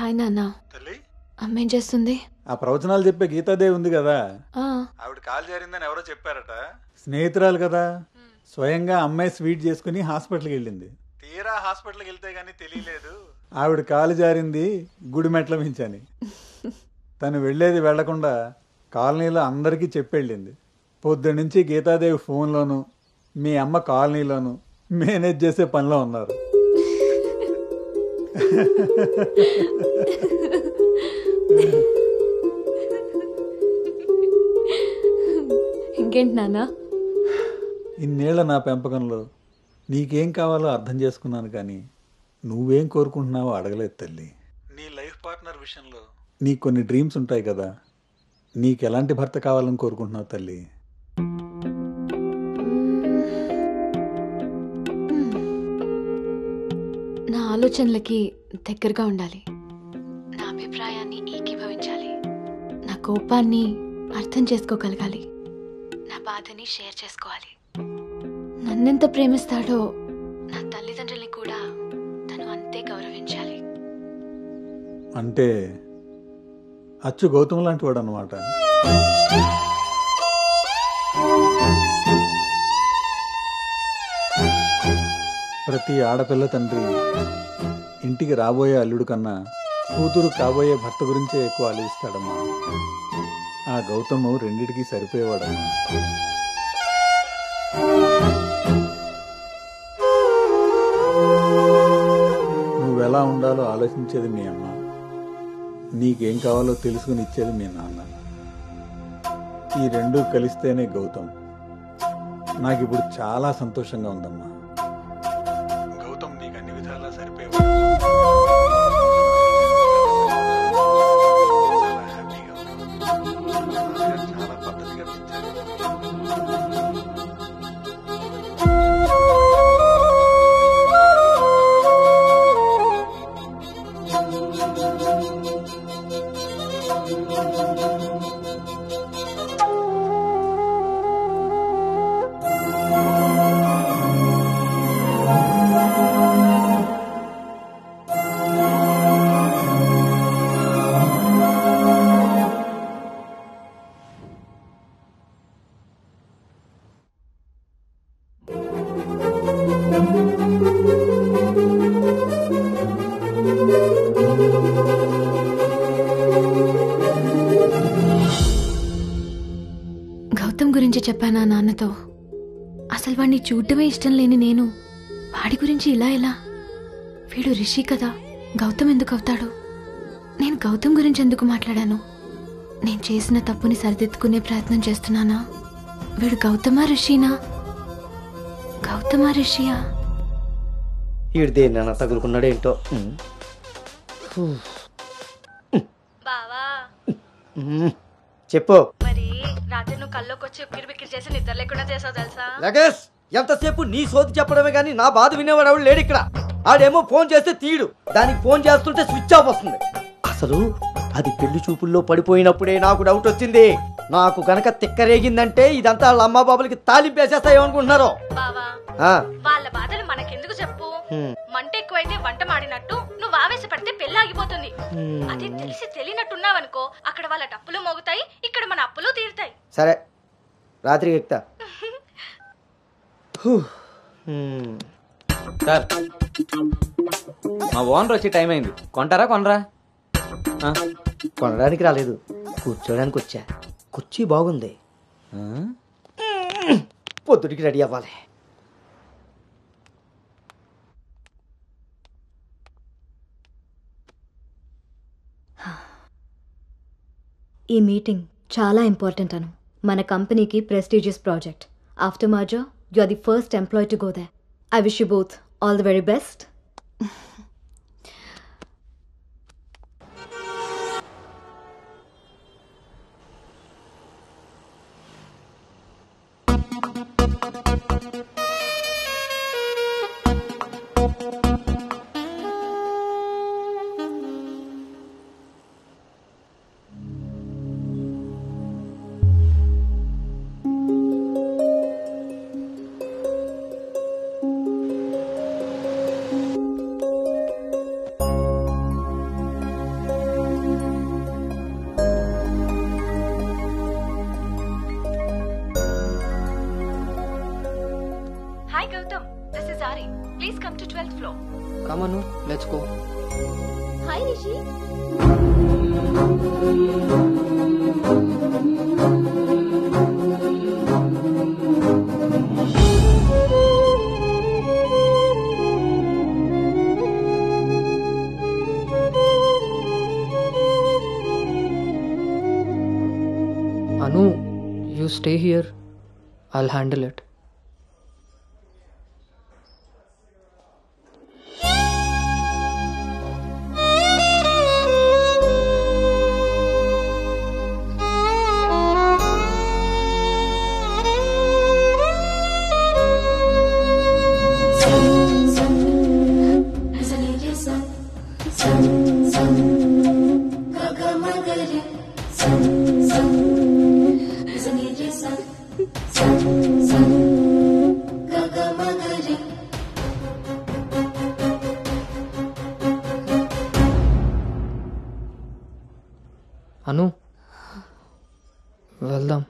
Hi నాన్న. తల్లి అమ్మేం చేస్తుంది? ఆ ప్రవచనాలు చెప్పే గీతాదేవి ఉంది కదా, ఆ, ఆవిడ కాలు జారిందని ఎవరో చెప్పారట. స్నేహితురాలు కదా, స్వయంగా అమ్మాయి స్వీట్ చేసుకుని హాస్పిటల్కి వెళ్ళింది. తీరా హాస్పిటల్కి వెళ్తే గానీ తెలియలేదు ఆవిడ కాలు జారింది గుడి మెట్ల మించని. తను వెళ్ళేది వెళ్లకుండా కాలనీలో అందరికీ చెప్పెళ్ళింది. పొద్దున్నుంచి గీతాదేవి ఫోన్లోను, మీ అమ్మ కాలనీలోను మేనేజ్ చేసే పనిలో ఉన్నారు. ఇంకేంటి నాన్న? ఇన్నేళ్ల నా పెంపకంలో నీకేం కావాలో అర్థం చేసుకున్నాను, కానీ నువ్వేం కోరుకుంటున్నావో అడగలేదు తల్లి. నీ లైఫ్ పార్ట్నర్ విషయంలో నీకు కొన్ని డ్రీమ్స్ ఉంటాయి కదా, నీకు ఎలాంటి భర్త కావాలని కోరుకుంటున్నావు తల్లి? నా ఆలోచనలకి దగ్గరగా ఉండాలి, నా అభిప్రాయాన్ని ఏకీభవించాలి, నా కోపాన్ని అర్థం చేసుకోగలగాలి, నా బాధని షేర్ చేసుకోవాలి. నన్నెంత ప్రేమిస్తాడో నా తల్లిదండ్రుల్ని కూడా తను అంతే గౌరవించాలి. అంటే అచ్చు గౌతమ్ లాంటి వాడు అన్నమాట. ప్రతి ఆడపిల్ల తండ్రి ఇంటికి రాబోయే అల్లుడు కన్నా కూతురు కాబోయే భర్త గురించే ఎక్కువ ఆలోచిస్తాడమ్మా. ఆ గౌతమ్ రెండిటికి సరిపోయేవాడమ్మా. నువ్వెలా ఉండాలో ఆలోచించేది మీ అమ్మ, నీకేం కావాలో తెలుసుకుని ఇచ్చేది మీ నాన్న. ఈ రెండూ కలిస్తేనే గౌతమ్. నాకిప్పుడు చాలా సంతోషంగా ఉందమ్మా. గౌతమ్ నీకు అన్ని విధాలా సరిపోయేవాడు. చాలా హ్యాపీగా ఉన్నావు. చాలా పద్ధతిగా పెంచారు. గౌతమ్ గురించి చెప్పానా నాన్నతో? అసలు వాడిని చూడటమే ఇష్టం లేని నేను వాడి గురించి ఇలా ఎలా? వీడు రిషి కదా, గౌతమ్ ఎందుకు అవుతాడు? నేను గౌతమ్ గురించి ఎందుకు మాట్లాడాను? నేను చేసిన తప్పుని సరిదిద్దుకునే ప్రయత్నం చేస్తున్నానా? వీడు గౌతమా రిషినా? గౌతమా రిషియా? వీడు దేన్నైనా తగులుకున్నాడేంటో. బావా చెప్పు. మరి రాత్రి నువ్వు కల్లోకి వచ్చి ఉక్కిరి బిక్కిరి చేసి నిద్ర లేకుండా చేసావు తెలుసా? లగేష్, ఎంతసేపు నీ సోది చెప్పడమే గానీ నా బాధ వినేవాడు ఎవడు లేడు ఇక్కడ. ఆడేమో ఫోన్ చేస్తే తీయడు, దానికి ఫోన్ చేస్తుంటే స్విచ్ ఆఫ్ వస్తుంది. అసలు అది పెళ్లి చూపుల్లో పడిపోయినప్పుడే నాకు డౌట్ వచ్చింది. నాకు గనక తిక్కరేగిందంటే ఇదంతా వాళ్ళ అమ్మా బాబులకి తాలింపేసేస్తాయో అనుకుంటున్నారు. బావా వాళ్ళ బాధలు మనకెందుకు చెప్పు? మంట ఎక్కువైతే వంట మాడినట్టు నువ్వు ఆవేశపడితే పెళ్లి ఆగిపోతుంది. అదే తెలిసి తెలియనట్టున్నావనుకో, అక్కడ వాళ్ళ డప్పులు మోగుతాయి, ఇక్కడ మన అప్పులు తీరుతాయి. సరే, రాత్రికి ఎక్కుతా. సార్, మా ఓనర్ వచ్చే టైం అయింది. కొంటారా కొనరా? కొనడానికి రాలేదు, కూర్చోడానికి వచ్చా. కుర్చీ బాగుంది, పొద్దుటికి రెడీ అవ్వాలి. ఈ మీటింగ్ చాలా ఇంపార్టెంట్ అను. మన కంపెనీకి prestigious project. After merger you are the first employee to go there. I wish you both all the very best. Hi Gautam, this is Aari. Please come to 12th floor. Come on, let's go. Hi Rishi. Anu, you stay here. I'll handle it. Anu, వెళ్దాం.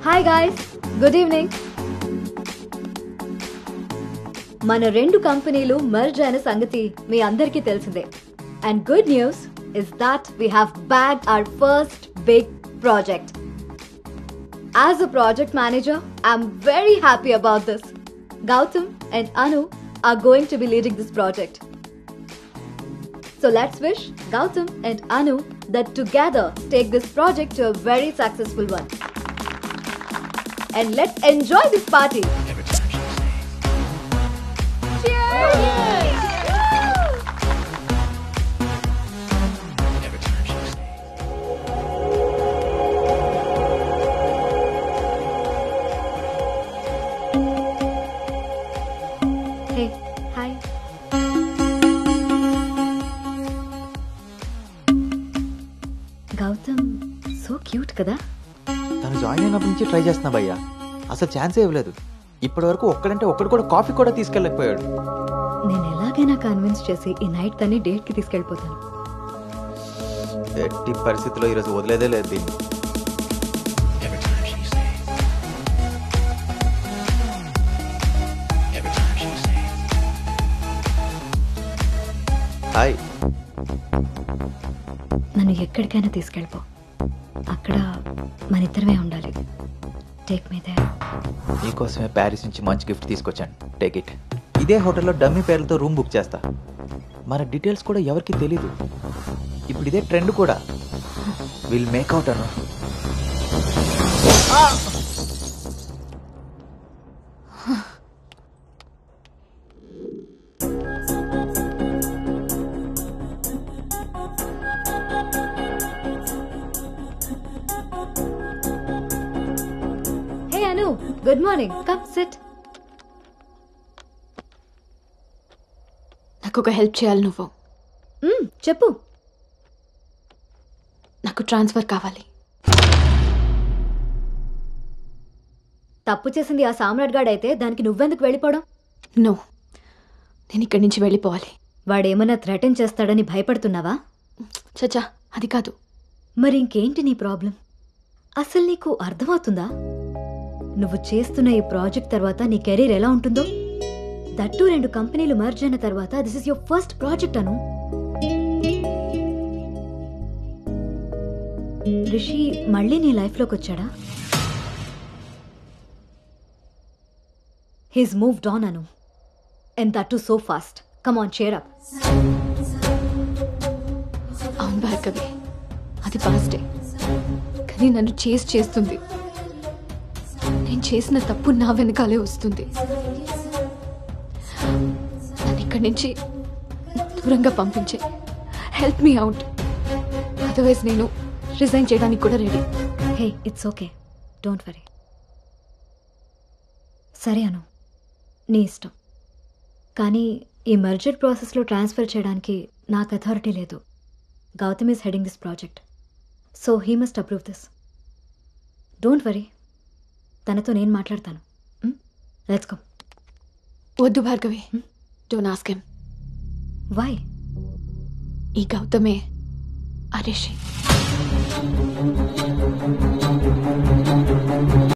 Hi guys, good evening. మన రెండు కంపెనీలు merge అయిన సంగతి మీ అందరికీ తెలిసిందే. And good news is that we have బ్యాగ్డ్ hour first big project. As a project manager, I'm very happy about this. Gautam and Anu are going to be leading this project. So let's wish Gautam and Anu that together take this project to a very successful one. And let's enjoy this party. Cheers! Hey, hi. Gautam, so cute కదా? తను join అయినప్పటి నుంచి try చేస్తున్నా భయ్యా, అసలు ఛాన్సే ఇవ్వలేదు. ఇప్పటి వరకు ఒక్కడంటే ఒక్కడు కూడా కాఫీ కూడా తీసుకెళ్ళకపోయాడు. నేను ఎలాగైనా కన్విన్స్ చేసి ఈ నైట్ తన్ని డేట్ కి తీసుకెళ్ళిపోతాను. ఎట్టి పరిస్థితుల్లో ఈరోజు వదిలేదే లేదు దీన్ని. హాయ్. నన్ను ఎక్కడికైనా తీసుకెళ్ళిపో, అక్కడ మన ఇద్దరమే ఉండాలి. Take me there. నీకోసమే ప్యారిస్ నుంచి మంచి గిఫ్ట్ తీసుకొచ్చాను, టేక్ ఇట్. ఇదే హోటల్లో డమ్మీ పేర్లతో రూమ్ బుక్ చేస్తా. మన డీటెయిల్స్ కూడా ఎవరికి తెలీదు. ఇప్పుడు ఇదే ట్రెండ్ కూడా. Will make out Anu. Hey Anu, good morning. Come sit. నాకు ఒక హెల్ప్ చేయాలి నువ్వు. చెప్పు. నాకు ట్రాన్స్ఫర్ కావాలి. తప్పు చేసింది ఆ సామ్రాట్ గాడైతే దానికి నువ్వెందుకు వెళ్ళిపోవడం? నో, నేను ఇక్కడి నుంచి వెళ్ళిపోవాలి. వాడేమన్నా థ్రెటన్ చేస్తాడని భయపడుతున్నావా? చచ్చా, అది కాదు. మరి ఇంకేంటి నీ ప్రాబ్లం? అసలు నీకు అర్థమవుతుందా? నువ్వు చేస్తున్న ఈ ప్రాజెక్ట్ తర్వాత నీ కెరీర్ ఎలా ఉంటుందో? దట్టు 2 కంపెనీలు మర్జ్ అయిన తర్వాత this is your first project Anu. Rishi మళ్ళీ నీ లైఫ్లోకి వచ్చాడా? He's moved on Anu, and that so fast. Come on, cheer up. అవును భార్గవి, అది పాస్టే. కానీ నన్ను చేస్తుంది. నేను చేసిన తప్పు నా వెనకాలే వస్తుంది. నన్ను ఇక్కడి నుంచి దూరంగా పంపించే. Help me out. అదర్వైజ్ నేను రిజైన్ చేయడానికి కూడా ready. Hey, it's okay, don't worry. సరే అను, నీ ఇష్టం. కానీ ఈ మర్జర్ ప్రాసెస్లో ట్రాన్స్ఫర్ చేయడానికి నాకు అథారిటీ లేదు. Gautam is heading this project, so he must approve this. Don't worry, తనతో నేను మాట్లాడతాను. Let's go. వద్దు Bhargavi, don't ask him. Why? ఈ గౌతమే ఆ రిషి.